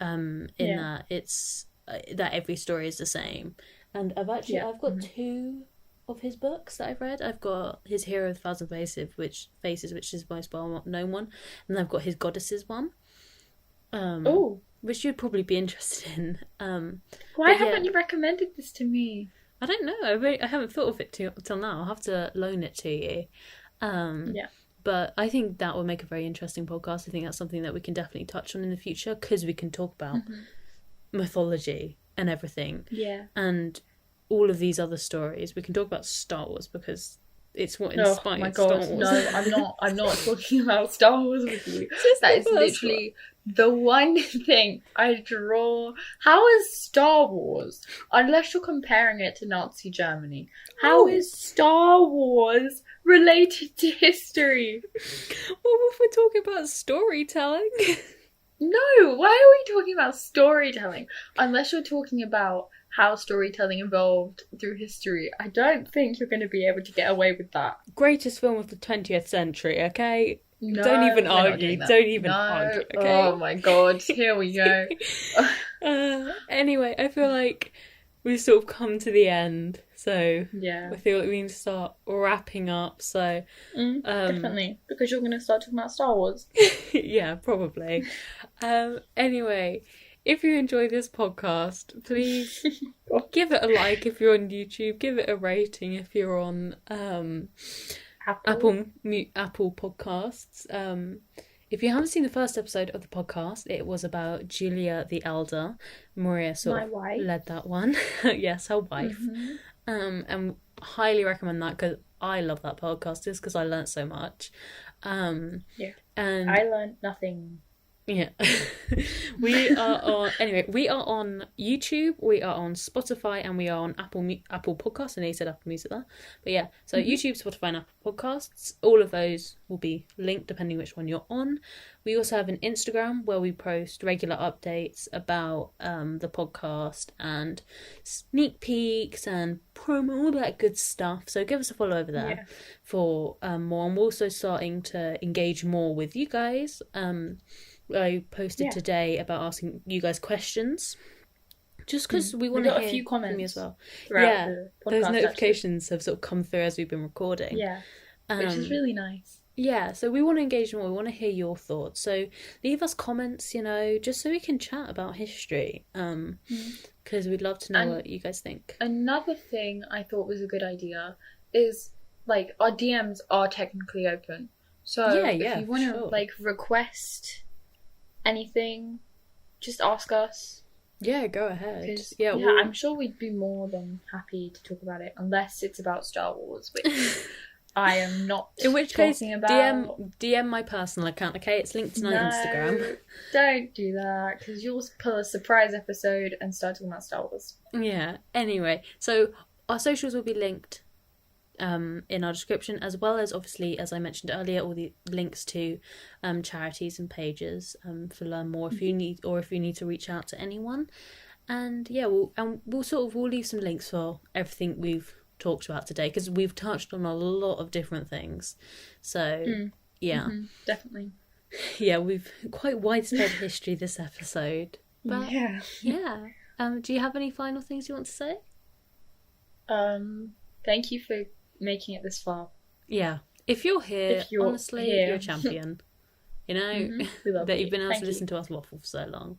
in that it's that every story is the same. And I've got two of his books that I've read. I've got his Hero of the Thousand Faces, which is the most well-known one, and I've got his Goddesses one, which you'd probably be interested in. Why haven't you recommended this to me? I don't know. I haven't thought of it till now. I'll have to loan it to you. But I think that will make a very interesting podcast. I think that's something that we can definitely touch on in the future, because we can talk about mythology and everything. Yeah. And all of these other stories. We can talk about Star Wars because it's what inspired Star Wars. No, I'm not talking about Star Wars with you. That is literally the one thing I draw. How is Star Wars, unless you're comparing it to Nazi Germany, how is Star Wars related to history? Well, if we're talking about storytelling. No, why are we talking about storytelling? Unless you're talking about how storytelling evolved through history, I don't think you're going to be able to get away with that. Greatest film of the 20th century, okay? No, don't even argue. Don't even argue, okay? Oh my god, here we go. Anyway, I feel like we've sort of come to the end, so yeah, I feel like we need to start wrapping up, so... definitely, because you're going to start talking about Star Wars. Yeah, probably. Anyway... If you enjoy this podcast, please give it a like if you're on YouTube. Give it a rating if you're on Apple Podcasts. If you haven't seen the first episode of the podcast, it was about Julia the Elder. Maria led that one. Yes, her wife. And highly recommend that because I love that podcast just because I learnt so much. And I learned nothing. Yeah. We are on YouTube, we are on Spotify, and we are on Apple Podcasts. I know you said Apple Music there. But yeah, so YouTube, Spotify, and Apple Podcasts. All of those will be linked depending which one you're on. We also have an Instagram where we post regular updates about the podcast and sneak peeks and promo, all that good stuff. So give us a follow over there for more. And we're also starting to engage more with you guys. I posted today about asking you guys questions, just because we want to hear a few comments from you as well. The podcast, those notifications have sort of come through as we've been recording. Yeah, which is really nice. Yeah, so we want to engage more. We want to hear your thoughts. So leave us comments, just so we can chat about history. Because we'd love to know what you guys think. Another thing I thought was a good idea is like our DMs are technically open. So if you want to like request anything, just ask us. Yeah, go ahead. Yeah, I'm sure we'd be more than happy to talk about it, unless it's about Star Wars, which I am not. In which case, about. DM my personal account. Okay, it's linked to my Instagram. Don't do that, because you'll pull a surprise episode and start talking about Star Wars. Yeah. Anyway, so our socials will be linked in our description, as well as, obviously, as I mentioned earlier, all the links to charities and pages to learn more if you need to reach out to anyone. And yeah, we'll leave some links for everything we've talked about today, because we've touched on a lot of different things. So definitely. Yeah, we've quite widespread history this episode. But yeah. Do you have any final things you want to say? Thank you for making it this far. Yeah. If you're here, honestly, you're a champion. We love that you've been able to listen to us waffle for so long.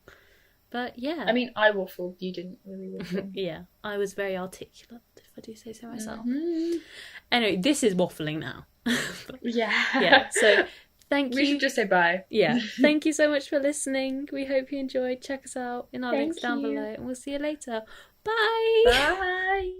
But yeah. I mean, I waffled. You didn't really waffle. Yeah. I was very articulate, if I do say so myself. Anyway, this is waffling now. Yeah. So thank you. We should just say bye. Yeah. Thank you so much for listening. We hope you enjoyed. Check us out in our links down below. And we'll see you later. Bye. Bye.